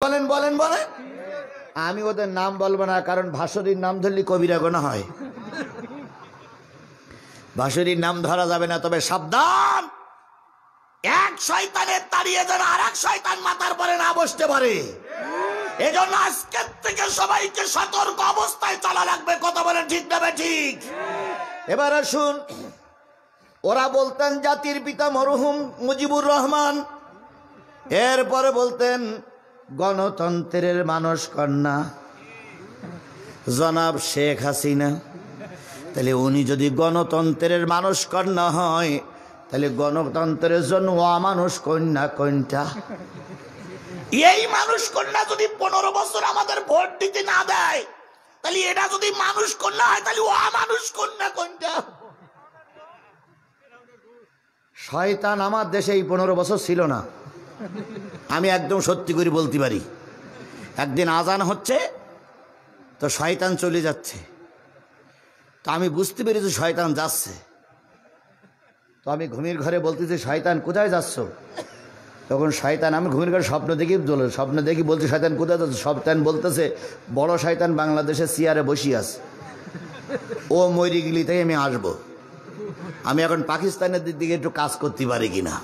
বলেন বলেন বলেন। আমি ওদের নাম বলবো না, কারণ ভাসুরীর নাম ধরলে কবিরা গোনা হয়। ভাসুরীর নাম ধরা যাবে না, তবে সাবধান, এক শয়তানের তাড়িয়ে যেন আর এক শয়তান মাথার পরে না বসতে পারে। এজন্য আজকের থেকে সবাইকে সতর্ক অবস্থায় চলা লাগবে। কথা বলেন ঠিক না ঠিক? এবার আসুন, ওরা বলতেন জাতির পিতা মরহুম মুজিবুর রহমান, এরপরে বলতেন গণতন্ত্রের মানস কন্যা জনাব শেখ হাসিনা। তাহলে উনি যদি গণতন্ত্রের মানুষ কন্যা হয়, তাহলে গণতন্ত্রের জন্য অমানুষ কন্যা কোনটা? এই মানুষ কন্যা যদি 15 বছর আমাদের ভোট দিতে না দেয়, তাহলে এটা যদি মানুষ কন্যা হয়, তাহলে অমানুষ কন্যা কোনটা? শয়তান আমার দেশে এই 15 বছর ছিল না। আমি একদম সত্যি করে বলতে পারি। একদিন আজান হচ্ছে তো শয়তান চলে যাচ্ছে, তো আমি বুঝতে পেরেছি শয়তান যাচ্ছে। তো আমি ঘুমের ঘরে বলতেছি, শয়তান কোথায় যাচ্ছ? তখন শয়তান, আমি ঘুমের ঘরে স্বপ্ন দেখি বলছি, শয়তান কোথায় যাচ্ছে? শয়তান বলতেছে, বড় শয়তান বাংলাদেশে চেয়ারে বসে আছে, ও মরি গেলি তাই আমি আসবো। আমি এখন পাকিস্তানের দিকে একটু কাজ করতে পারি কিনা।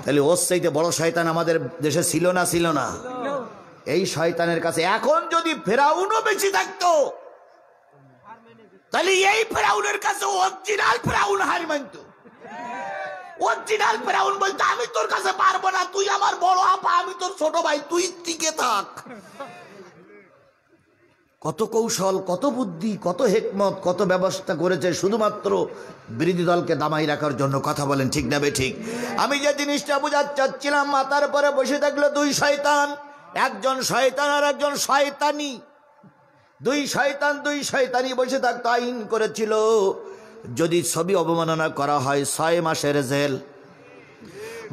তাহলে ওর চাইতে বড় শয়তান আমাদের দেশে ছিল না? ছিল না? এই শয়তানের কাছে এখন যদি ফেরাউনও বেঁচে থাকতো, তাহলে এই ফেরাউনের কাছে অরিজিনাল ফেরাউন হার মানতো। অরিজিনাল ফেরাউন বলতো, আমি তোর কাছে পারবো না, তুই আমার বড় আপা, আমি তোর ছোট ভাই, তুই টিকে থাক। কত কৌশল, কত বুদ্ধি, কত হেকমত, কত ব্যবস্থা করেছে শুধুমাত্র বিরোধী দলকে দামাই রাখার জন্য। কথা বলেন ঠিক না ঠিক? আমি যে জিনিসটা বোঝাতে চাচ্ছিলাম, মাথার পরে বসে থাকলো দুই শয়তান, একজন শয়তান আর একজন শয়তানি। দুই শয়তানি বসে থাকতো, আইন করেছিল যদি ছবি অবমাননা করা হয় 6 মাসের জেল।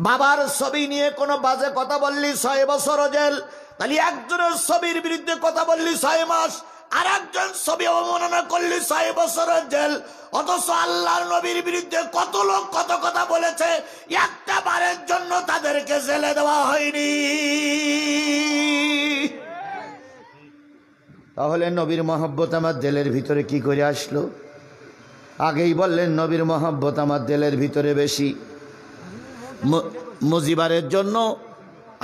বাবার ছবি নিয়ে কোনো বাজে কথা বললি 6 বছর জেল। তাহলে একজনের ছবির বিরুদ্ধে কথা বললি 6 মাস, আর একজন ছবি অবমাননা করলি 6 বছরের জেল। অথচ আল্লাহর নবীর বিরুদ্ধে কত লোক কত কথা বলেছে, একটা বারের জন্য তাদেরকে জেলে দেওয়া হয়নি। তাহলে নবীর মহব্বত আমার দিলের ভিতরে কি করে আসলো? আগেই বললেন নবীর মহব্বত আমার দিলের ভিতরে বেশি। মুজিবারের জন্য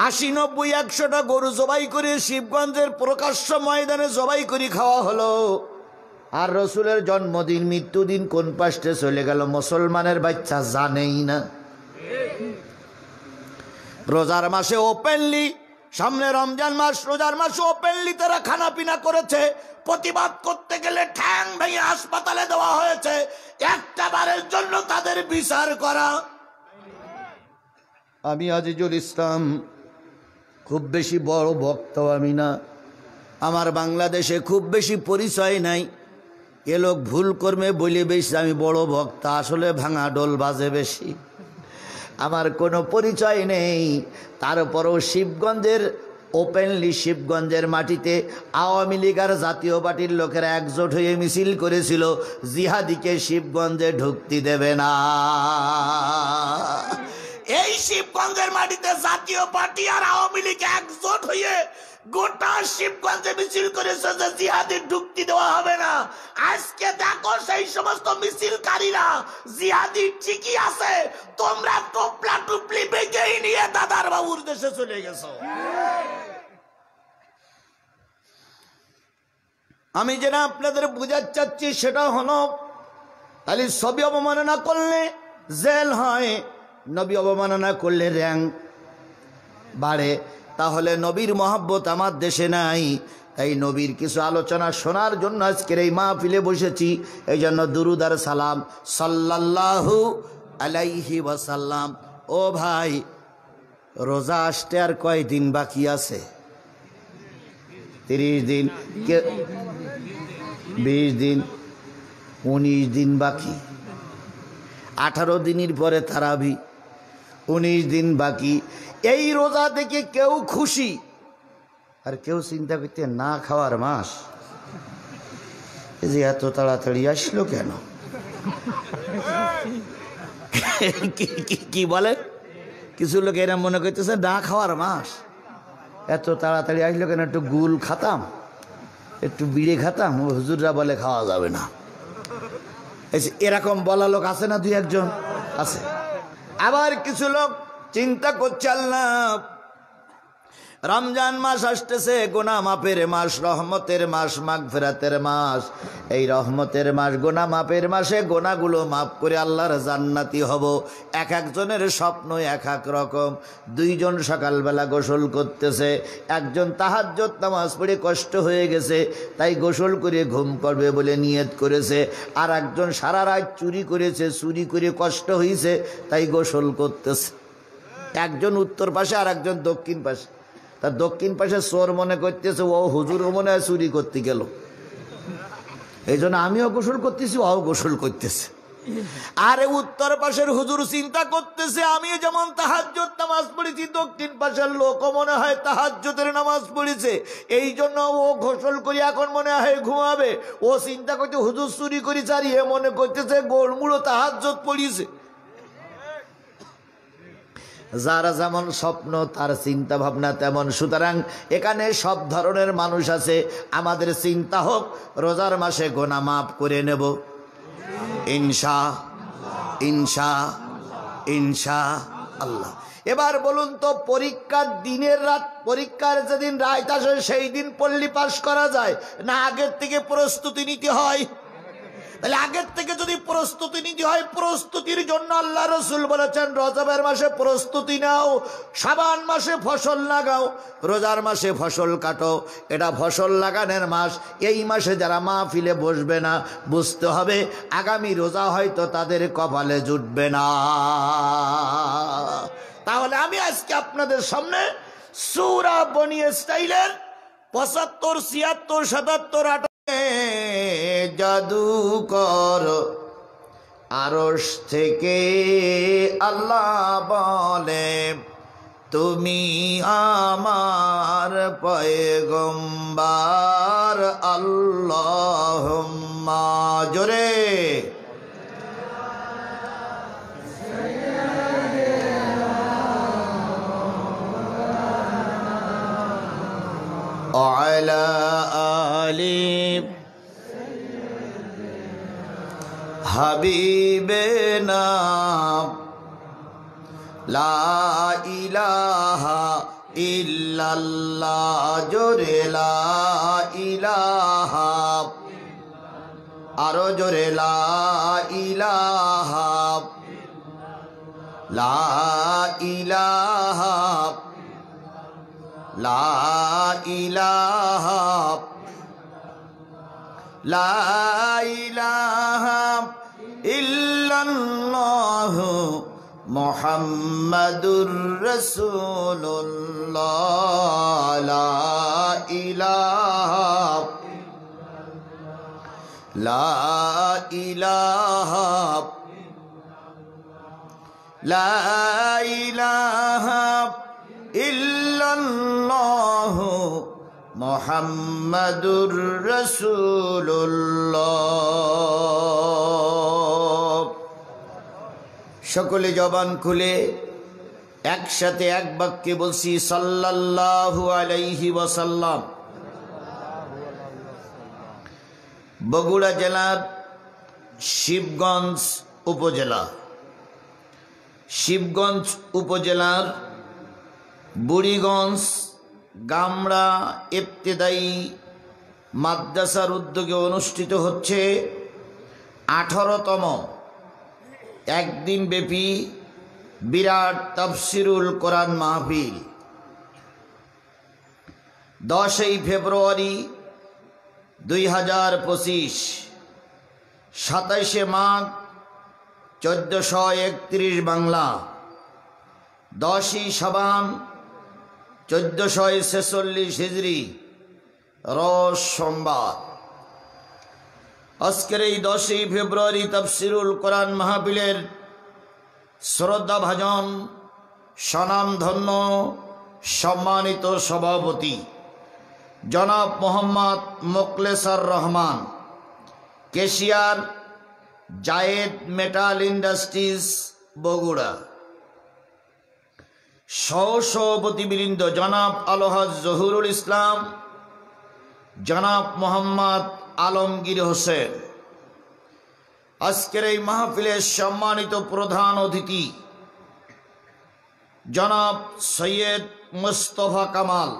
80-90-100টা গরু জবাই করে শিবগঞ্জের প্রকাশ্য ময়দানে জবাই করে খাওয়া হলো। আর রসুলের জন্মদিন মৃত্যুদিন কোন পাশে চলে গেল মুসলমানের বাচ্চা জানেই না। রোজার মাসে ওপেনলি, সামনে রমজান মাস, রোজার মাসে ওপেনলি তারা খানা পিনা করেছে। প্রতিবাদ করতে গেলে ঠ্যাং ভেঙে হাসপাতালে দেওয়া হয়েছে। একটা বারের জন্য তাদের বিচার করা। আমি আজিজুল ইসলাম খুব বেশি বড় ভক্ত আমি না, আমার বাংলাদেশে খুব বেশি পরিচয় নাই। এ লোক ভুল কর্মে বলে বেশি আমি বড় ভক্ত, আসলে ভাঙা ডোল বাজে বেশি। আমার কোনো পরিচয় নেই। তারপরও শিবগঞ্জের ওপেনলি, শিবগঞ্জের মাটিতে আওয়ামী লীগ আর জাতীয় পার্টির লোকেরা একজোট হয়ে মিছিল করেছিল, জিহাদিকে শিবগঞ্জে ঢুকতে দেবে না। এই শিবগঞ্জের মাটিতে জাতীয় পার্টি আর আওয়ামী লীগ একজোট হয়ে গোটা শিবগঞ্জে মিছিল করেছে যে জিহাদি ঢুকতে দেওয়া হবে না। আজকে দেখো সেই সমস্ত মিছিলকারীরা জিহাদি ঠিকই আছে, তোমরা টোপলা টুপলি বেঁকেই নিয়ে দাদার বাবুর দেশে চলে গেছো। আমি যেটা আপনাদের বোঝাতে চাচ্ছি সেটা হলো, তাহলে ছবি অবমাননা করলে জেল হয়, নবী অবমাননা করলে র্যাঙ্ক বাড়ে। তাহলে নবীর মহব্বত আমার দেশে নাই। তাই নবীর কিছু আলোচনা শোনার জন্য আজকের এই মাহফিলে বসেছি। এই জন্য দুরুদ আর সালাম সাল্লাল্লাহু আলাইহি ওয়াসাল্লাম। ও ভাই, রোজা আসতে আর কয়দিন বাকি আছে? 30 দিন, 20 দিন, 19 দিন বাকি। 18 দিনের পরে তারাবি, 19 দিন বাকি। এই রোজা দেখে কেউ খুশি আর কেউ চিন্তা করতে না খাওয়ার মাস, যে এত তাড়াতাড়ি আসলো কেন? কি বলে? কিছু লোক এরা মনে করতেছে না খাওয়ার মাস। এত তাড়াতাড়ি আসলো কেন? একটু গুল খাতাম, একটু বিড়ি খাতাম। হুজুররা বলে খাওয়া যাবে না। এরকম বলা লোক আছে না? দুই একজন আছে। আবার কিছু লোক চিন্তা করছে, আল্লাহ রমজান মাস আসতেছে, গুনাহ মাপের মাস, রহমতের মাস, মাগফিরাতের মাস। এই রহমতের মাস, গুনাহ মাপের মাসে গুনাহগুলো মাফ করে আল্লাহর জান্নাতি হব। এক একজনের স্বপ্ন এক এক রকম। দুইজন সকালবেলা গোসল করতেছে, একজন তাহাজ্জুদ নামাজ পড়ে কষ্ট হয়ে গেছে তাই গোসল করে ঘুম পড়বে বলে নিয়ত করেছে। আর একজন সারা রাত চুরি করেছে, চুরি করে কষ্ট হয়েছে তাই গোসল করতেছে। একজন উত্তর পাশে আর একজন দক্ষিণ পাশে। তার দক্ষিণ পাশে চোর মনে করতেছে ও হুজুরও মনে হয় চুরি করতে গেল, এই জন্য আমিও গোসল করতেছি, ও গোসল করতেছে। আরে উত্তর পাশের হুজুর চিন্তা করতেছে আমিও যেমন তাহাজ্জুদ নামাজ পড়েছি, দক্ষিণ পাশের লোকও মনে হয় তাহাজ্জুদের নামাজ পড়েছে, এই জন্য ও গোসল করি এখন মনে হয় ঘুমাবে। ও চিন্তা করতে হুজুর চুরি করি চারিয়ে মনে করতেছে গোলমুড়ো তাহাজ্জুদ পড়িছে। যারা যেমন স্বপ্ন তার চিন্তা ভাবনা তেমন। সুতরাং এখানে সব ধরনের মানুষ আছে। আমাদের চিন্তা হোক রোজার মাসে গুনাহ মাফ করে নেব ইনশা ইনশা ইনশা আল্লাহ। এবার বলুন তো, পরীক্ষার দিনের রাত, পরীক্ষার যেদিন রাত আসে সেই দিন পড়লে পাস করা যায় না আগের থেকে প্রস্তুতি নিতে হয়? তাহলে আগের থেকে যদি প্রস্তুতি নিতে হয়, প্রস্তুতির জন্য আল্লাহ রসুল বলেছেন রজবের মাসে প্রস্তুতি নাও, শাবান মাসে ফসল লাগাও, রোজার মাসে ফসল কাটো। এটা ফসল লাগানোর মাস। এই মাসে যারা মাহফিলে বসবে না, বুঝতে হবে আগামী রোজা হয়তো তাদের কপালে জুটবে না। তাহলে আমি আজকে আপনাদের সামনে সূরা বনী ইসরাঈলের ৭৫, ৭৬, ৭৭, জাদুকর আরশ থেকে আল্লাহ বলে তুমি আমার পয়গম্বর আল্লাহুম্মা, জোরে আলা আলি হাবিবেনা লা ইলাহা ইল্লাল্লাহ, জোরে লা ইলাহা, আরো জোরে লা ইলাহা, লা ইলাহা, লা ইলাহা, লা ইলাহা ইল্লাল্লাহ মুহাম্মাদুর রাসূলুল্লাহ, লা ইলাহা, লা ইলাহা, লা ইলাহা ইল্লাল্লাহ মুহাম্মাদুর রাসূলুল্লাহ। সকলে জবান খুলে একসাথে এক বাক্যে বলছি সাল্লাল্লাহু আলাইহি ওয়াসাল্লাম। বগুড়া জেলার শিবগঞ্জ উপজেলা, শিবগঞ্জ উপজেলার বুড়িগঞ্জ গামড়া ইবতেদায়ী মাদ্রাসার উদ্যোগে অনুষ্ঠিত হচ্ছে 18তম একদিন ব্যাপী বিরাট তাফসিরুল কোরআন মাহফিল। 10ই ফেব্রুয়ারি 2025, 27শে মাঘ 1431 বাংলা, 10ই শাবান 1446 হিজরি, রোজ সোমবার। আজকের এই 10ই ফেব্রুয়ারি তাফসিরুল কোরআন মাহফিলের শ্রদ্ধাভাজন স্বনামধন্য সম্মানিত সভাপতি জনাব মোহাম্মদ মোখলেছার রহমান, কেশিয়ার, জায়েদ মেটাল ইন্ডাস্ট্রিজ, বগুড়া। সহসভাপতিবৃন্দ জনাব আলহাজ জহুরুল ইসলাম, জনাব মোহাম্মদ আলমগীর হোসেন, আজকের এই মাহফিলের সম্মানিত প্রধান অতিথি জনাব সৈয়দ মুস্তফা কামাল,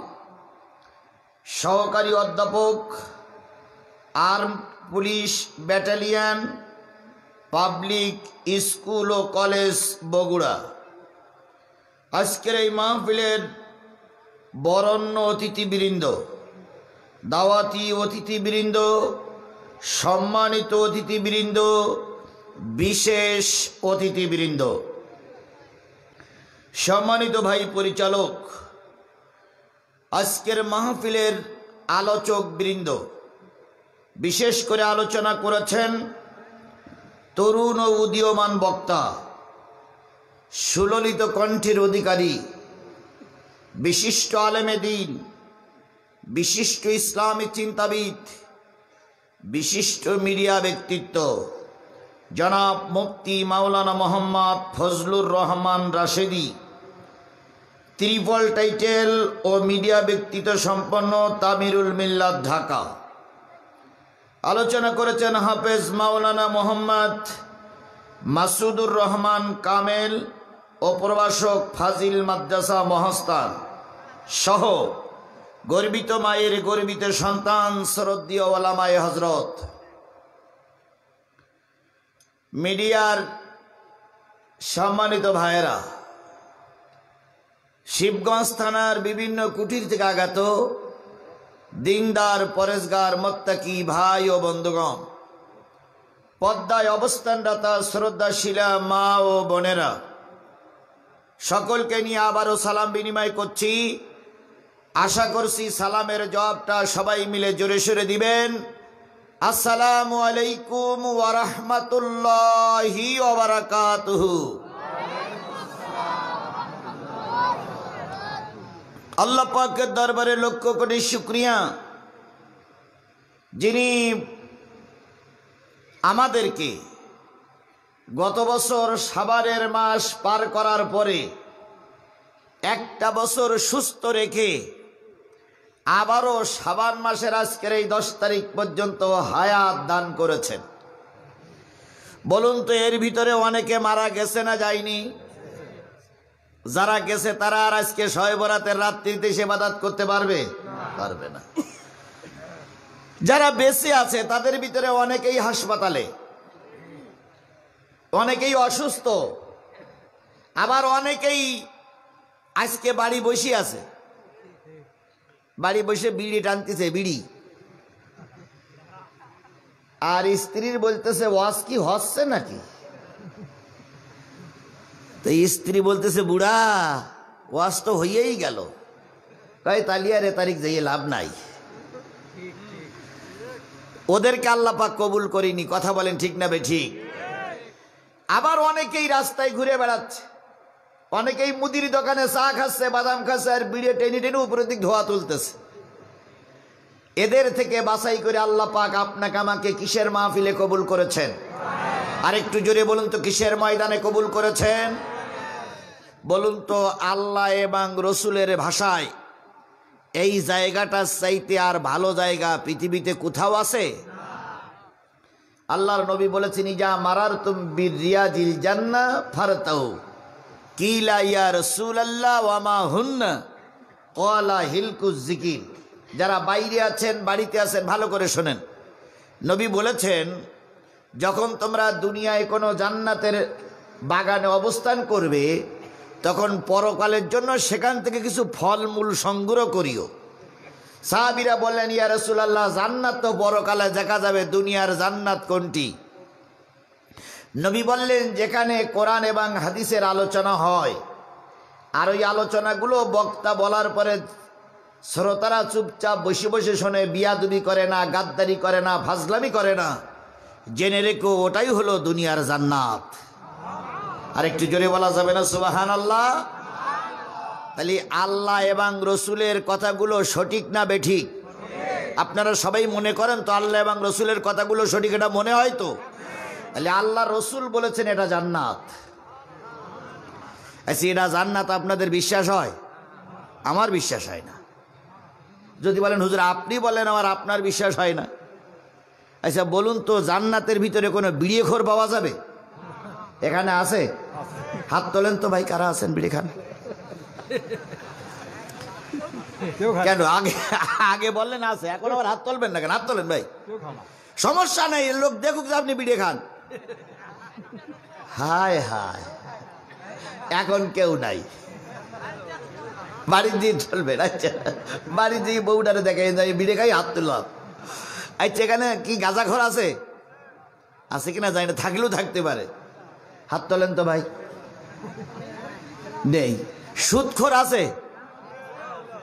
সহকারী অধ্যাপক, arm police battalion, public school ও কলেজ, বগুড়া। আজকের এই মাহফিলের বরেণ্য অতিথিবৃন্দ, দাওয়াতি অতিথিবৃন্দ, সম্মানিত অতিথিবৃন্দ, বিশেষ অতিথিবৃন্দ, সম্মানিত ভাই পরিচালক, আজকের মাহফিলের আলোচক বৃন্দ, বিশেষ করে আলোচনা করেছেন তরুণ ও উদীয়মান বক্তা, সুললিত কণ্ঠের অধিকারী, বিশিষ্ট আলেমে দ্বীন, বিশিষ্ট ইসলামী চিন্তাবিদ, বিশিষ্ট মিডিয়া ব্যক্তিত্ব জনাব মুফতি মাওলানা মোহাম্মদ ফজলুর রহমান রাশেদী, ট্রিপল টাইটেল ও মিডিয়া ব্যক্তিত্ব সম্পন্ন তামিরুল মিল্লাত, ঢাকা। আলোচনা করেছেন হাফেজ মাওলানা মোহাম্মদ মাসুদুর রহমান কামেল ও প্রভাষক ফাজিল মাদ্রাসা মহাস্থান সহ গর্বিত মায়ের গর্বিত সন্তান শ্রদ্ধেয় ওলামায়ে হযরত, মিডিয়ার সম্মানিত ভাইয়েরা, শিবগঞ্জ থানার বিভিন্ন কুটির থেকে আগত দিনদার পরেশগার মোত্তাকি ভাই ও বন্ধুগণ, পদ্মায় অবস্থানরতা শ্রদ্ধাশীলা মা ও বোনেরা, সকলকে নিয়ে আবারও সালাম বিনিময় করছি। আশা করছি সালামের জবাবটা সবাই মিলে জোরে সোরে দিবেন। আসসালামু আলাইকুম ওয়া রাহমাতুল্লাহি ওয়া বারাকাতুহু। আল্লাহ পাকের দরবারে লক্ষ কোটি শুকরিয়া, যিনি আমাদেরকে গত বছর সাবানের মাস পার করার পরে একটা বছর সুস্থ রেখে আবারও সাবান মাসের আজকের এই 10 তারিখ পর্যন্ত হায়াত দান করেছেন। বলুন তো, এর ভিতরে অনেকে মারা গেছে না যায়নি? যারা গেছে তারা আর আজকে শবে বরাতের রাত্রিতে ইবাদত করতে পারবে? পারবে না। যারা বেঁচে আছে তাদের ভিতরে অনেকেই হাসপাতালে, অনেকেই অসুস্থ, আবার অনেকেই আজকে বাড়ি বসে আছে, বাড়ি বসে বিড়ি টানতেছে, বিড়ি। আর স্ত্রীর বলতেছে ওয়াজ কি হচ্ছে নাকি? তো স্ত্রী বলতেছে বুড়া ওয়াজ তো হইয়েই গেল, কয় তালিয়া রে তারিখ যাইয়ে লাভ নাই। ওদেরকে আল্লাহ পাক কবুল করিনি, কথা বলেন ঠিক না বেঠিক? আবার অনেকেই রাস্তায় ঘুরে বেড়াচ্ছে, অনেকেই মুদির দোকানে চা খাচ্ছে, বাদাম খাচ্ছে, আর বিড়ে টেনে টেনে উপরের দিক ধোয়া তুলতেছে। এদের থেকে বাছাই করে আল্লাহ পাক আপনাকে আমাকে কিসের মাহফিলে কবুল করেছেন? আর একটু জোরে বলুন তো, কিসের ময়দানে কবুল করেছেন? বলুন তো, আল্লাহ এবং রসুলের ভাষায় এই জায়গাটা চাইতে আর ভালো জায়গা পৃথিবীতে কোথাও আছে? আল্লাহর নবী বলেছেন, ইজা মারারতুম বিরিয়াজিল জান্নাহ ফারতাউ কিলা ইয়া রাসূলুল্লাহ ওয়া মা হুন্না ক্বালা হিলকুজ যিকির। যারা বাইরে আছেন, বাড়িতে আছেন, ভালো করে শোনেন। নবী বলেছেন, যখন তোমরা দুনিয়ায় কোনো জান্নাতের বাগানে অবস্থান করবে, তখন পরকালের জন্য সেখান থেকে কিছু ফলমূল সংগ্রহ করিও। সাহাবীরা বললেন, ইয়া রাসূলুল্লাহ, জান্নাত তো পরকালে দেখা যাবে, দুনিয়ার জান্নাত কোনটি? নবী বললেন, যেখানে কোরআন এবং হাদিসের আলোচনা হয়, আর ওই আলোচনাগুলো বক্তা বলার পরে শ্রোতারা চুপচাপ বসে বসে শোনে, বিয়াদবি করে না, গাদ্দারি করে না, ফাজলামি করে না, জেনে রেখো ওটাই হলো দুনিয়ার জান্নাত। আর একটু জোরে বলা যাবে না সুবহানাল্লাহ? তাহলে আল্লাহ এবং রসুলের কথাগুলো সঠিক না বেঠিক? আপনারা সবাই মনে করেন তো আল্লাহ এবং রসুলের কথাগুলো সঠিক? এটা মনে হয় তো? তাহলে আল্লাহ রসুল বলেছেন এটা জান্নাত। আচ্ছা, এটা জান্নাত আপনাদের বিশ্বাস হয়? আমার বিশ্বাস হয় না। যদি বলেন হুজুর আপনি বলেন, আমার আপনার বিশ্বাস হয় না। আচ্ছা বলুন তো, জান্নাতের ভিতরে কোনো বিড়িখোর পাওয়া যাবে? এখানে আছে? হাত তোলেন তো ভাই, কারা আছেন বিড়ি খান? কেন আগে আগে বললেন আছে, এখন আবার হাত তুলবেন না কেন? হাত তোলেন ভাই, সমস্যা নেই, লোক দেখুক যে আপনি বিড়ি খান। হায় হায়, এখন কেউ নাই, বাড়ির দিয়ে চলবেন। আচ্ছা, বাড়ির দিয়ে বউটারে দেখে বিড়ি খাই, হাত তুললাম। আচ্ছা, এখানে কি গাঁজাখোর আছে? আছে কিনা জানি না, থাকলেও থাকতে পারে। হাত তোলেন তো ভাই। নেই। সুদখোর আছে?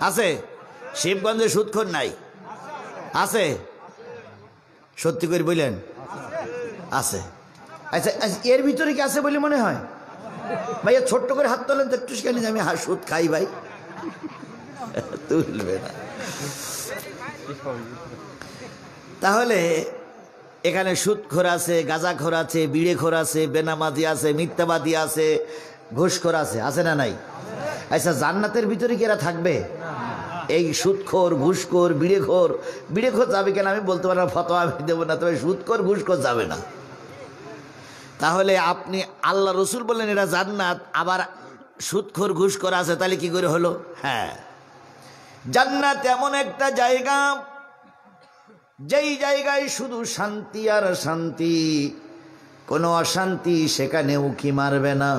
আছে? শিবগঞ্জে সুদখোর নাই? আছে? সত্যি করে বললেন আছে? আচ্ছা, এর ভিতরে কি আছে বলে মনে হয়? ভাইয়া ছোট্ট করে হাত তোলেন তো একটু, সেখানে আমি সুদ খাই ভাই। তুলবে না। তাহলে এখানে সুদখোর আছে, গাঁজাখোর আছে, বিড়িখোর আছে, বেনামাজি আছে, মিথ্যাবাদী আছে, ঘুষখোর আছে, আছে না নাই? আচ্ছা, জান্নাতের ভিতরে কি এরা থাকবে? এই সুদখোর, ঘুষখোর, বিড়িখোর? বিড়িখোর যাবে কেন আমি বলতে পারবো, ফতোয়া আমি দেবো না, তবে সুদখোর, ঘুষখোর যাবে না। তাহলে আপনি, আল্লাহ রসুল বললেন এরা জান্নাত, আবার সুদখোর, ঘুষখোর আছে, তাহলে কি করে হলো? হ্যাঁ, জান্নাত এমন একটা জায়গা, যেই জায়গায় শুধু শান্তি আর শান্তি, কোনো অশান্তি সেখানে উকি মারবে না,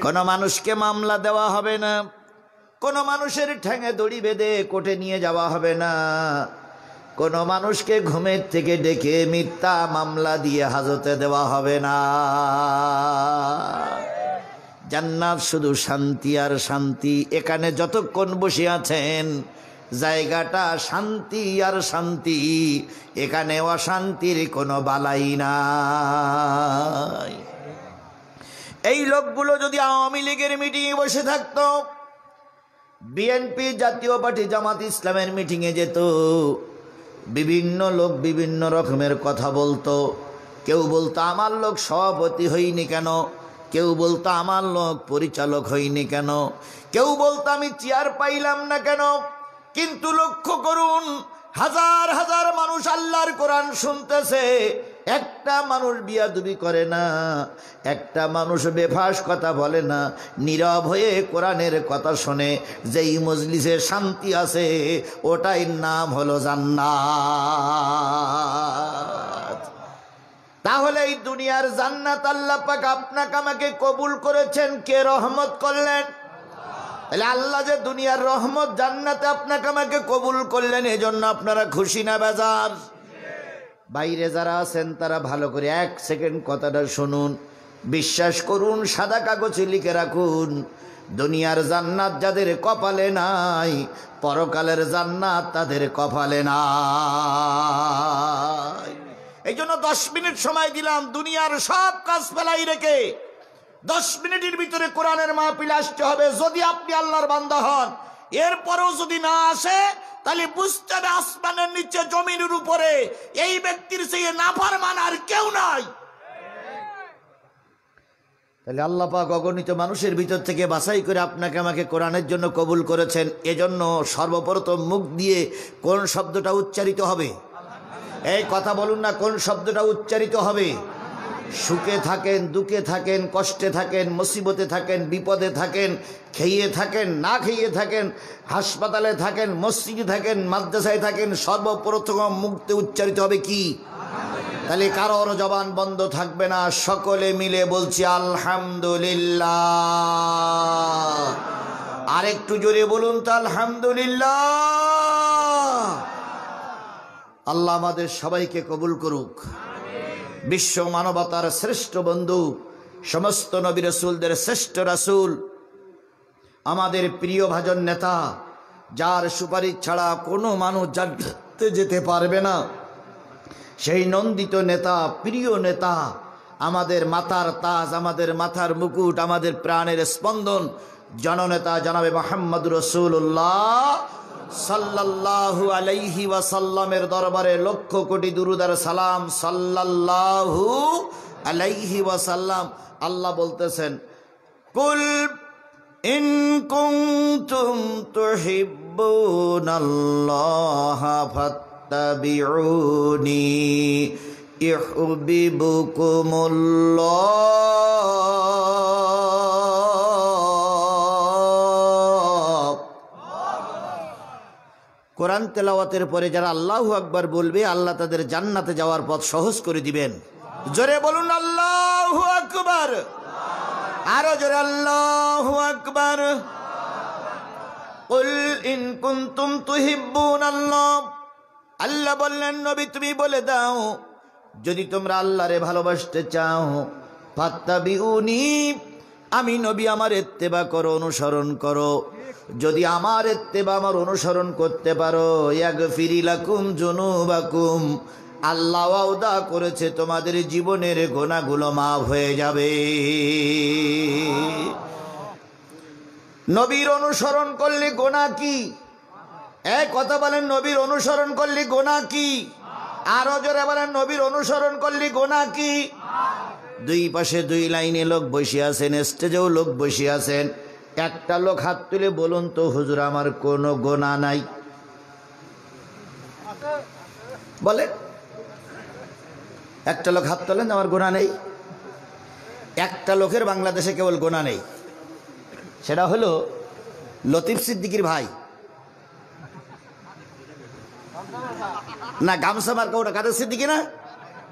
কোনো মানুষকে মামলা দেওয়া হবে না, কোনো মানুষের ঠ্যাঙে দড়ি বেঁধে কোর্টে নিয়ে যাওয়া হবে না, কোনো মানুষকে ঘুমের থেকে ডেকে মিথ্যা মামলা দিয়ে হাজতে দেওয়া হবে না। জান্নাত শুধু শান্তি আর শান্তি। এখানে যতক্ষণ বসে আছেন জায়গাটা শান্তি আর শান্তি, এখানে অশান্তির কোনো বালাই নাই। এই লোকগুলো যদি আওয়ামী লীগের মিটিংয়ে বসে থাকতো, বিএনপি, জাতীয় পার্টি, জামাত ইসলামের মিটিংয়ে যেত, বিভিন্ন লোক বিভিন্ন রকমের কথা বলতো। কেউ বলতো আমার লোক সভাপতি হইনি কেন, কেউ বলতো আমার লোক পরিচালক হইনি কেন, কেউ বলতো আমি চেয়ার পাইলাম না কেন। কিন্তু লক্ষ্য করুন, হাজার হাজার মানুষ আল্লাহর কোরআন শুনতেছে, একটা মানুষ বিয়াদবি করে না, একটা মানুষ বেফাস কথা বলে না, নীরব হয়ে কোরআনের কথা শোনে। যেই মজলিসে শান্তি আছে ওটাই নাম হলো জান্নাত। তাহলে এই দুনিয়ার জান্নাত আল্লাহ পাক আপনাকে আমাকে কবুল করেছেন, কে রহমত করলেন? তাহলে আল্লাহ যে দুনিয়ার রহমত জান্নাতে আপনাকে আমাকে কবুল করলেন, এজন্য আপনারা খুশি না বেজার? বাইরে যারা আছেন তারা ভালো করে 1 সেকেন্ড কথাটা শুনুন, বিশ্বাস করুন, সাদা কাগজে লিখে রাখুন। দুনিয়ার জান্নাত যাদের কপালে নাই, পরকালের জান্নাত তাদের কপালে নাই। এই জন্য 10 মিনিট সময় দিলাম, দুনিয়ার সব কাজ ফেলাই রেখে 10 মিনিটের ভিতরে কোরআনের মাহফিলে আসতে হবে। যদি আপনি আল্লাহর বান্দা হন, এরপরেও যদি না আসে, তাহলে বুঝতে হবে আসমানের নিচে জমিনের উপরে এই ব্যক্তির চেয়ে নাফরমান আর কেউ নাই। তাহলে আল্লাহ পাক অগণিত মানুষের ভিতর থেকে বাছাই করে আপনাকে আমাকে কোরআনের জন্য কবুল করেছেন। এজন্য সর্বপ্রথম মুখ দিয়ে কোন শব্দটা উচ্চারিত হবে? এই কথা বলুন না, কোন শব্দটা উচ্চারিত হবে? সুখে থাকেন, দুঃখে থাকেন, কষ্টে থাকেন, মুসিবতে থাকেন, বিপদে থাকেন, খেয়ে থাকেন, না খেয়ে থাকেন, হাসপাতালে থাকেন, মসজিদে থাকেন, মাদ্রাসায় থাকেন, সর্বপ্রথম মুক্তি উচ্চারিত হবে কি? তাহলে কারোর জবান বন্ধ থাকবে না, সকলে মিলে বলছি আলহামদুলিল্লাহ। আরেকটু জোরে বলুন তো আলহামদুলিল্লাহ। আল্লাহ আমাদের সবাইকে কবুল করুক। বিশ্ব মানবতার শ্রেষ্ঠ বন্ধু, সমস্ত নবী রাসূলদের শ্রেষ্ঠ রাসূল, আমাদের প্রিয় ভাজন নেতা, যার সুপারিশ ছাড়া কোনো মানুষ জান্নাতে যেতে পারবে না, সেই নন্দিত নেতা, প্রিয় নেতা, আমাদের মাথার তাজ, আমাদের মাথার মুকুট, আমাদের প্রাণের স্পন্দন, জননেতা জনাবে মুহাম্মদ রাসূলুল্লাহ সাল্লাল্লাহু আলাইহি ওয়াসাল্লামের দরবারে লক্ষ কোটি দুরূদ আর সালাম। সাল্লাল্লাহু আলাইহি ওয়াসাল্লাম। আল্লাহ বলতেছেন কুল ইন কুনতুম তুহিব্বুনাল্লাহা ফাত্তাবিউনি ইউহিব্বুকুমুল্লাহ। কোরআন তেলাওয়াতের পরে যারা আল্লাহু আকবার বলবে আল্লাহ তাদের জান্নাতে যাওয়ার পথ সহজ করে দিবেন। জোরে বলুন আল্লাহু আকবার, আরো জোরে আল্লাহু আকবার। কুল ইন কুনতুম তুহিব্বুনাল্লাহ, আল্লাহ বললেন নবী তুমি বলে দাও যদি তোমরা আল্লাহরে ভালোবাসতে চাও, ফাত্তাবিউনি, আমি নবী আমার ইত্তেবা করো, অনুসরণ করো। যদি আমার ইত্তেবা আমার অনুসরণ করতে পারো, ইয়াগফির লাকুম যুনুবাকুম, আল্লাহ ওয়াদা করেছে তোমাদের জীবনের গুনাহগুলো মাফ হয়ে যাবে। নবীর অনুসরণ করলে গুনাহ কি? এক কথা বলেন, নবীর অনুসরণ করলে গুনাহ কি? আরো জোরে বলেন, নবীর অনুসরণ করলে গুনাহ কি? দুই পাশে দুই লাইনে লোক বসে আছেন, স্টেজেও লোক বসে আছেন। একটা লোক হাত তুলে বলুন তো হুজুর আমার কোনো গুনাহ নাই, বলেন। একটা লোক হাত তোলেন আমার গুনাহ নেই। একটা লোকের বাংলাদেশে কেবল গুনাহ নেই, সেটা হলো লতিফ সিদ্দিকীর ভাই। না গামছা মার্কা ওটা কাদের সিদ্দিকী না,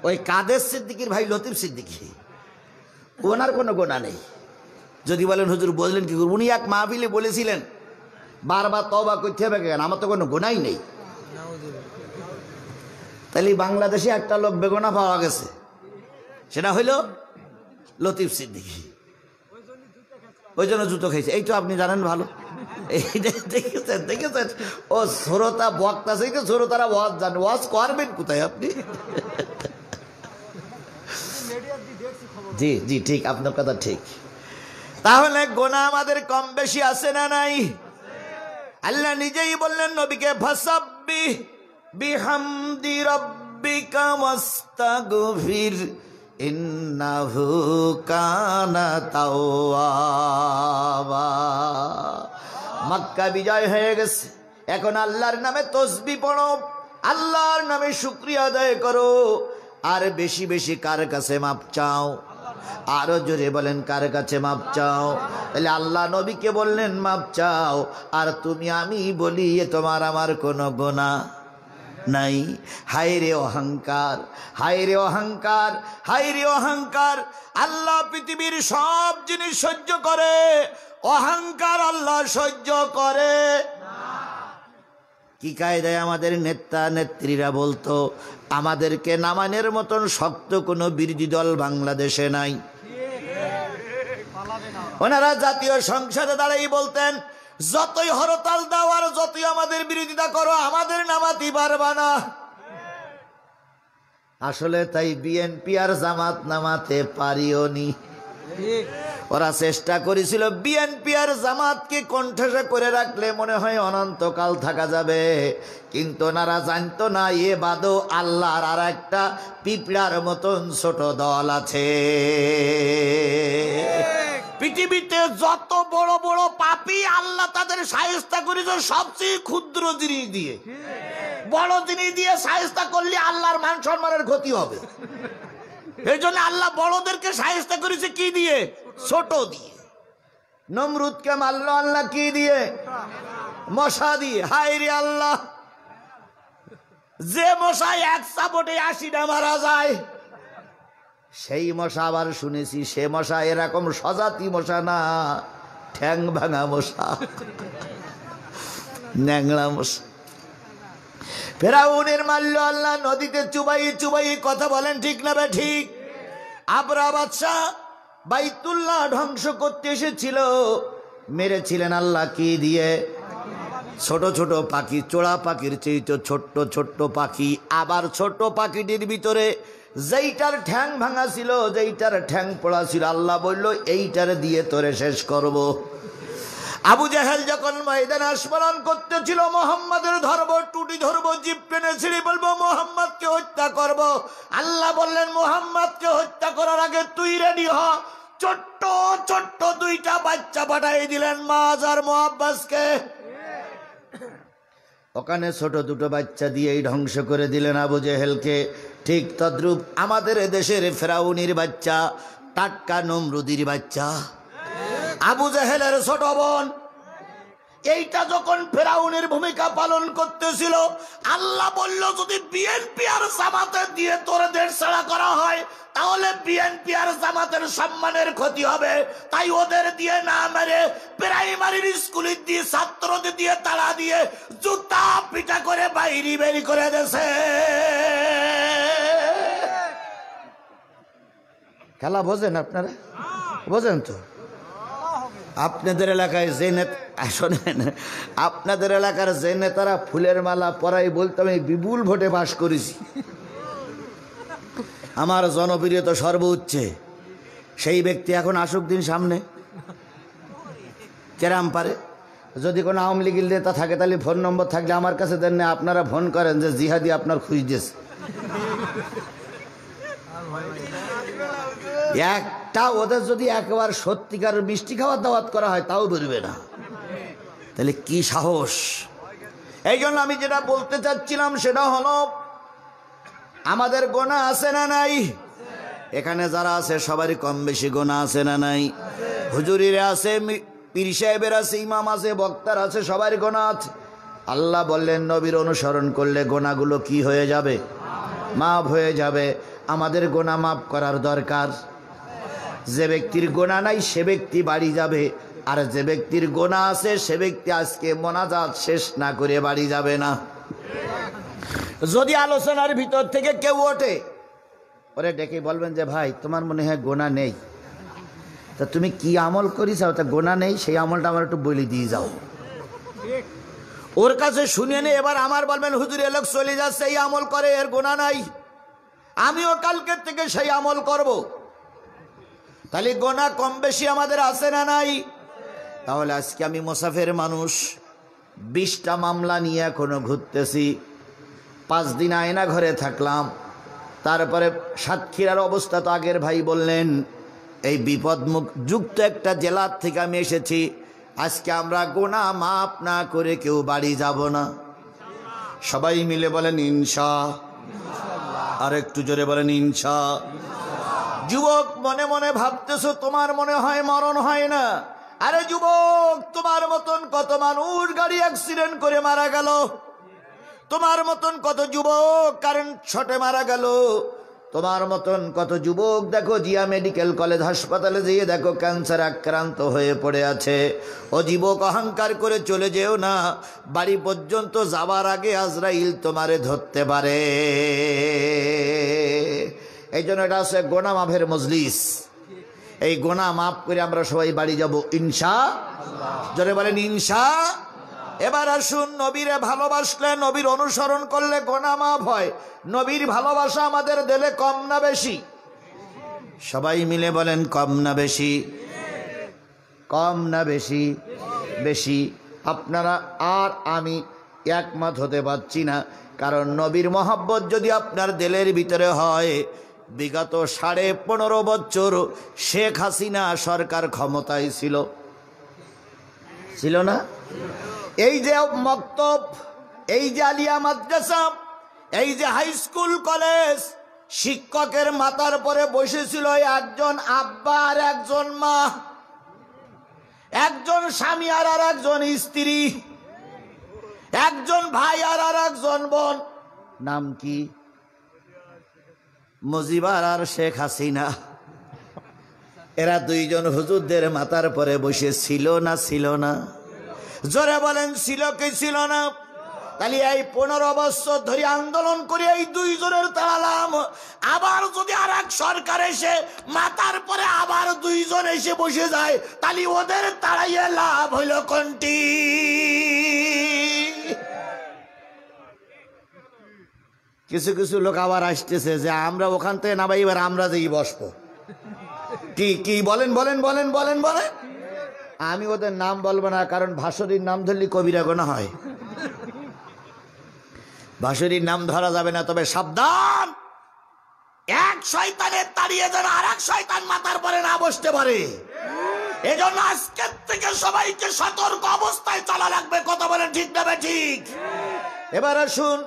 ওই কাদের সিদ্দিকীর ভাই লতিফ সিদ্দিকী, ওনার কোনো গুনাহ নেই। যদি বলেন হুজুর বললেন কি, উনি এক মাহফিলে বলেছিলেন বারবার তওবা করতে হবে কেন, আমার তো কোনো গুনাহই নেই। তাহলে বাংলাদেশে একটা লোক বেগুনা পাওয়া গেছে, সেটা হইল লতিফ সিদ্দিকী, ওই জন্য জুতো খাইছে। এই তো আপনি জানেন ভালো, দেখেছেন দেখেছেন। ও শ্রোতা বক্তা সেই তো শ্রোতারা ওয়াজ জানে, ওয়াজ করবেন কোথায় আপনি? জি জি ঠিক, আপনার কথা ঠিক। তাহলে গুনাহ আমাদের কম বেশি আছে না নাই? আল্লাহ নিজেই বললেন নবীকে, ফাসাব্বিহ বিহামদি রাব্বিকা ওয়াস্তাগফির ইন্নাহু কানা তাওয়াবা। মক্কা বিজয় হয়ে গেছে, এখন আল্লাহর নামে তাসবিহ পড়ো, আল্লাহর নামে শুকরিয়া আদায় করো, আর বেশি বেশি কার কাছে মাপ চাও? আরো জোরে বলেন, কার কাছে মাপ চাও? তাহলে আল্লাহ নবীকে বললেন মাপ চাও, আর তুমি আমি বলি তোমার আমার কোনো গুনাহ নাই। হায় রে অহংকার, হায় রে অহংকার, হায় রে অহংকার। আল্লাহ পৃথিবীর সব জিনিস সহ্য করে, অহংকার আল্লাহ সহ্য করে কি কায়দায়? আমাদের নেতা নেত্রীরা বলতো আমাদেরকে নামানের মতন শক্ত কোনো বিরোধী দল বাংলাদেশে নাই। ওনারা জাতীয় সংসদে দাঁড়িয়ে বলতেন যতই হরতাল দাও আর যতই আমাদের বিরোধিতা করো, আমাদের নামাতে পারবা না। আসলে তাই বিএনপি আর জামাত নামাতে পারিও নি। ওরা চেষ্টা করেছিল বিএনপি আর জামাতকে কণ্ঠাসা করে রাখলে মনে হয় অনন্তকাল থাকা যাবে, কিন্তু ওনারা জানতো না এ বাদও আল্লাহর আর একটা পিঁপড়ার মতন ছোট দল আছে। পৃথিবীতে যত বড় বড় পাপী আল্লাহ তাদের শায়েস্তা করেছে সবচেয়ে ক্ষুদ্র জিনিস দিয়ে। বড় জিনিস দিয়ে শায়েস্তা করলে আল্লাহর মান সম্মানের ক্ষতি হবে, এই জন্য আল্লাহ বড়দেরকে শায়েস্তা করেছে কি দিয়ে? ছোট দিয়ে। নমরুদকে মারল আল্লাহ কি দিয়ে? মশা দিয়ে। হায় রে আল্লাহ, যে মশাই এক চাপটে 80টা মারা যায়, সেই মশা আবার শুনেছি সে মশা এরকম সজাতি মশা না, ঠ্যাং ভাঙা মশা, ন্যাংলা মশা। ফেরাউনের মারল আল্লাহ নদীতে চুবাই চুবাই। কথা বলেন ঠিক না বে ঠিক? আবরা বাদশা বাইতুল্লাহ ধ্বংস করতে এসেছিল, মেরেছিলেন আল্লাহ কি দিয়ে? ছোট ছোট পাখি, চোড়া পাখির চেয়ে ছোট্ট ছোট্ট পাখি। আবার ছোট পাখিটির ভিতরে যেইটার ঠ্যাং ভাঙা ছিল, যেইটার ঠ্যাং পড়া ছিল, আল্লাহ বলল এইটার দিয়ে তোরে শেষ করব। আবু জাহেল যখন ময়দানে স্মরণ করতেছিল মোহাম্মদের ধরব, টুটি ধরব, জিপ টেনে ছিঁড়ে বলবো মোহাম্মদকে হত্যা করব, আল্লাহ বললেন মোহাম্মদকে হত্যা করার আগে তুই রেডি হ, ছোট্ট ছোট্ট দুইটা বাচ্চা পাঠাই দিলেন মাজ আর মুআব্বাসকে। ওখানে ছোট দুটো বাচ্চা দিয়েই ধ্বংস করে দিলেন আবু জেহেলকে। ঠিক তদ্রূপ আমাদের দেশের ফেরাউনির বাচ্চা, টাটকা নমরুদির বাচ্চা আবু জেহেলের ছোট বোন, এইটা যখন ফেরাউনের ভূমিকা পালন করতেছিল, আল্লাহ বলল যদি বিএনপি আর জামাতের দিয়ে তোরদের ছাড়া করা হয় তাহলে বিএনপি আর জামাতের সম্মানের ক্ষতি হবে, তাই ওদের দিয়ে না মেরে প্রাইমারির স্কুলের দিয়ে ছাত্রদের দিয়ে তাড়া দিয়ে জুতা পিটা করে বাইরে বেরি করে দেছে। খেলা বোঝেন আপনারা? বোঝেন তো? আপনাদের এলাকায় যে নেতা, শোনেন, আপনাদের এলাকার যে নেতারা ফুলের মালা পরাই বলতে আমি বিপুল ভোটে পাশ করেছি, আমার জনপ্রিয়তা সর্বোচ্চে, সেই ব্যক্তি এখন আসুক দিন সামনে, কেরাম পারে। যদি কোনো আওয়ামী লীগের নেতা থাকে তাহলে ফোন নম্বর থাকলে আমার কাছে দেন না, আপনারা ফোন করেন যে জিহাদি আপনার খুঁজতেছে। একটা ওদের যদি একবার সত্যিকার মিষ্টি খাওয়ার দাওয়াত করা হয় তাও বেরোবে না, তাহলে কি সাহস। এই জন্য আমি যেটা বলতে চাচ্ছিলাম সেটা হলো, আমাদের গোনা আছে না নাই? এখানে যারা আছে সবারই কম বেশি গোনা আছে না নাই? হুজুরিরা আছে, পীর সাহেবের আছে, ইমাম আছে, বক্তার আছে, সবারই গোনা আছে। আল্লাহ বললেন নবীর অনুসরণ করলে গোনাগুলো কি হয়ে যাবে? মাফ হয়ে যাবে। আমাদের গোনা মাফ করার দরকার। যে ব্যক্তির গোনা নাই সে ব্যক্তি বাড়ি যাবে, আর যে ব্যক্তির গোনা আছে সে ব্যক্তি আজকে মোনাজাত শেষ না করে বাড়ি যাবে না। যদি আলোচনার ভিতর থেকে কেউ ওঠে, ওরে ডেকে বলবেন যে ভাই তোমার মনে হয় গোনা নেই, তা তুমি কি আমল করি চাও? তা গোনা নেই, সেই আমলটা আমার একটু বলে দিয়ে যাও। ওর কাছে শুনে নে, এবার আমার বলবেন হুজুর এ লোক চলে যাচ্ছে, এই আমল করে, এর গোনা নাই, আমিও কালকের থেকে সেই আমল করব। তাহলে গোনা কম বেশি আমাদের আছে না নাই? তাহলে আজকে আমি মুসাফির মানুষ, 20টা মামলা নিয়ে এখনো ঘুরতেছি। 5 দিন আয়না ঘরে থাকলাম, তারপরে সাতক্ষীরার অবস্থা তো আগের ভাই বললেন। এই বিপদমুখ যুক্ত একটা জেলার থেকে আমি এসেছি। আজকে আমরা গোনা মাফ না করে কেউ বাড়ি যাব না। সবাই মিলে বলেন ইনশা, আর একটু জোরে বলেন ইনশা। যুবক মনে মনে ভাবতেছো তোমার মনে হয় মরণ হয় না। আরে যুবক, তোমার মতন কত মানুষ গাড়ি অ্যাক্সিডেন্ট করে মারা গেল, তোমার মতন কত যুবক কারেন্ট শটে মারা গেল, তোমার মতন কত যুবক দেখো জিয়া মেডিকেল কলেজ হাসপাতালে যেয়ে দেখো ক্যান্সার আক্রান্ত হয়ে পড়ে আছে। ও যুবক, অহংকার করে চলে যেও না, বাড়ি পর্যন্ত যাবার আগে আজরাইল তোমারে ধরতে পারে। এই জন্য এটা আছে গোনা মাফের মজলিস। এই গোনা মাফ করে আমরা সবাই বাড়ি যাব ইনশাআল্লাহ। জোরে বলেন ইনশাআল্লাহ। এবার আসুন, নবীরে ভালোবাসলে, নবীর অনুসরণ করলে গোনা মাফ হয়। নবীর ভালোবাসা আমাদের দিলে কম না বেশি? সবাই মিলে বলেন কম না বেশি? কম না বেশি? বেশি। আপনারা আর আমি একমত হতে পারছি না, কারণ নবীর মহব্বত যদি আপনার দিলের ভিতরে হয়, বিগত 15.5 বছর শেখ হাসিনা সরকার ক্ষমতায় ছিল, ছিল না? এই যে মক্তব, এই যে আলিয়া মাদ্রাসা, এই যে হাই স্কুল কলেজ, শিক্ষকের মাথার পরে বসেছিল একজন আব্বা আর একজন মা, একজন স্বামী আর একজন স্ত্রী, একজন ভাই আর একজন বোন। নাম কি? মুজিবার আর শেখ হাসিনা। এরা দুইজন হুজুরদের মাথার পরে বসে ছিল না ছিল না? জোরে বলেন ছিল কি ছিল না? তাহলে এই 15 বছর ধরে আন্দোলন করে এই দুইজনের তাড়ালাম, আবার যদি আর এক সরকার এসে মাথার পরে আবার দুইজন এসে বসে যায়, তাহলে ওদের তাড়াইয়ে লাভ হইল কোনটি? কিছু কিছু লোক আবার আসতেছে যে আমরা ওখান থেকে নামাই, এবার আমরা যেই বসবো। কি কি বলেন বলেন বলেন বলেন বলেন। আমি ওদের নাম বলবো না, কারণ ভাসুরীর নাম ধরলে কবিরা গোনা হয়। ভাসুরীর নাম ধরা যাবে না, তবে সাবধান, এক শয়তানের তাড়িয়ে যেন আর এক শয়তান মাথার পরে না বসতে পারে। এজন্য আজকের থেকে সবাইকে সতর্ক অবস্থায় চলা লাগবে। কথা বলেন ঠিক না ঠিক? এবার আসুন,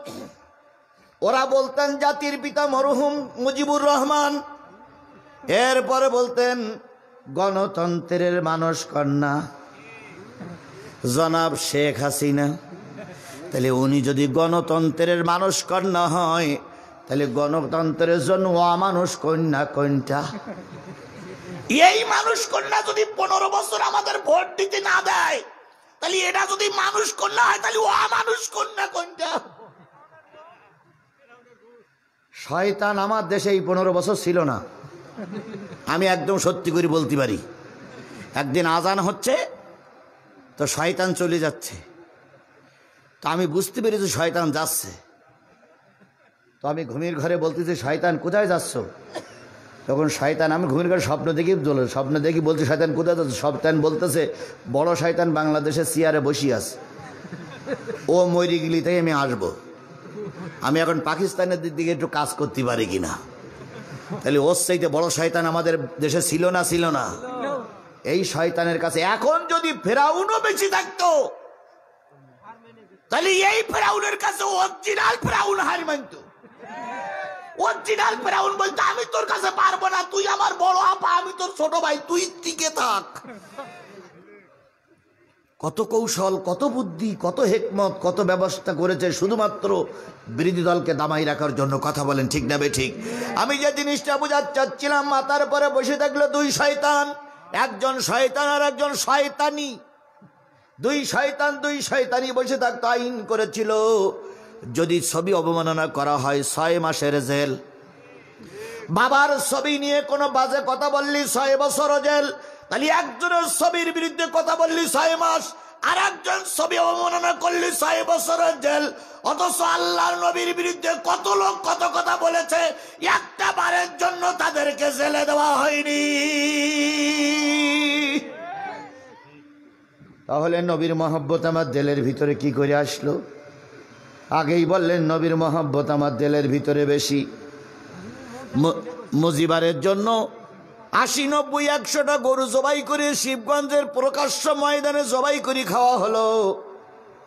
ওরা বলতেন জাতির পিতা মরহুম মুজিবুর রহমান, এরপরে বলতেন গণতন্ত্রের মানস কন্যা জনাব শেখ হাসিনা। তাহলে উনি যদি গণতন্ত্রের মানুষ কন্যা হয়, তাহলে গণতন্ত্রের জন্য অমানুষ কন্যা কোনটা? এই মানুষ কন্যা যদি 15 বছর আমাদের ভোট দিতে না দেয়, তাহলে এটা যদি মানুষ কন্যা হয়, তাহলে অমানুষ কন্যা কোনটা? শয়তান আমার দেশে এই 15 বছর ছিল না। আমি একদম সত্যি করে বলতে পারি। একদিন আজান হচ্ছে তো শয়তান চলে যাচ্ছে, তো আমি বুঝতে পেরেছি শয়তান যাচ্ছে। তো আমি ঘুমের ঘরে বলতেছি, শয়তান কোথায় যাচ্ছ? তখন শয়তান, আমি ঘুমের ঘরে স্বপ্ন দেখি বলছে শয়তান কোথায় যাচ্ছে? শয়তান বলতেছে বড় শয়তান বাংলাদেশে চেয়ারে বসে আছে, ও মরি গেলি তাই আমি আসবো। আমি এখন পাকিস্তানের দিকে একটু কাজ করতে পারি কিনা। তাহলে ওর চাইতে বড় শয়তান আমাদের দেশে ছিল না? এই শয়তানের কাছে এখন যদি ফেরাউনও বেঁচে থাকতো, তাহলে এই ফেরাউনের কাছে অরিজিনাল ফেরাউন হার মানতো। অরিজিনাল ফেরাউন বলতো আমি তোর কাছে পারবো না, তুই আমার বড় আপা, আমি তোর ছোট ভাই, তুই টিকে থাক। কত কৌশল, কত বুদ্ধি, কত হেকমত, কত ব্যবস্থা করেছে শুধুমাত্র বিরোধী দলকে দামাই রাখার জন্য। কথা বলেন ঠিক না ঠিক? আমি যে জিনিসটা বোঝাতে চাচ্ছিলাম, মাথার পরে বসে থাকলো দুই শয়তান, একজন শয়তান আর একজন শয়তানি। দুই শয়তানি বসে থাকতো, আইন করেছিল যদি ছবি অবমাননা করা হয় 6 মাসের জেল। বাবার ছবি নিয়ে কোনো বাজে কথা বললি 6 বছর জেল। তাহলে একজনের ছবির বিরুদ্ধে কথা বললি 6 মাস, আর একজন ছবি অবমাননা করলি 6 বছরের জেল। অথচ আল্লাহর নবীর বিরুদ্ধে কত লোক কত কথা বলেছে, একটা বারের জন্য তাদেরকে জেলে দেওয়া হয়নি। তাহলে নবীর মহব্বত আমার দিলের ভিতরে কি করে আসলো? আগেই বললেন নবীর মহব্বত আমার দিলের ভিতরে বেশি। মুজিবারের জন্য 80-90-100টা গরু জবাই করে শিবগঞ্জের প্রকাশ্য ময়দানে জবাই করে খাওয়া হলো।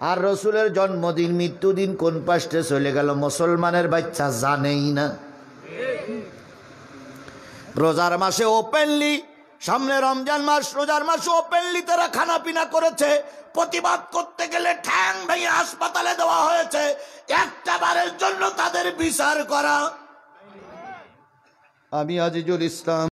আর রসুলের জন্মদিন মৃত্যুদিন কোন পাশে চলে গেল মুসলমানের বাচ্চা জানেই না। রোজার মাসে ওপেনলি, সামনে রমজান মাস, রোজার মাসে ওপেনলি তারা খানা পিনা করেছে। প্রতিবাদ করতে গেলে ঠ্যাং ভেঙে হাসপাতালে দেওয়া হয়েছে। একটা বারের জন্য তাদের বিচার করা। আমি আজিজুল ইসলাম।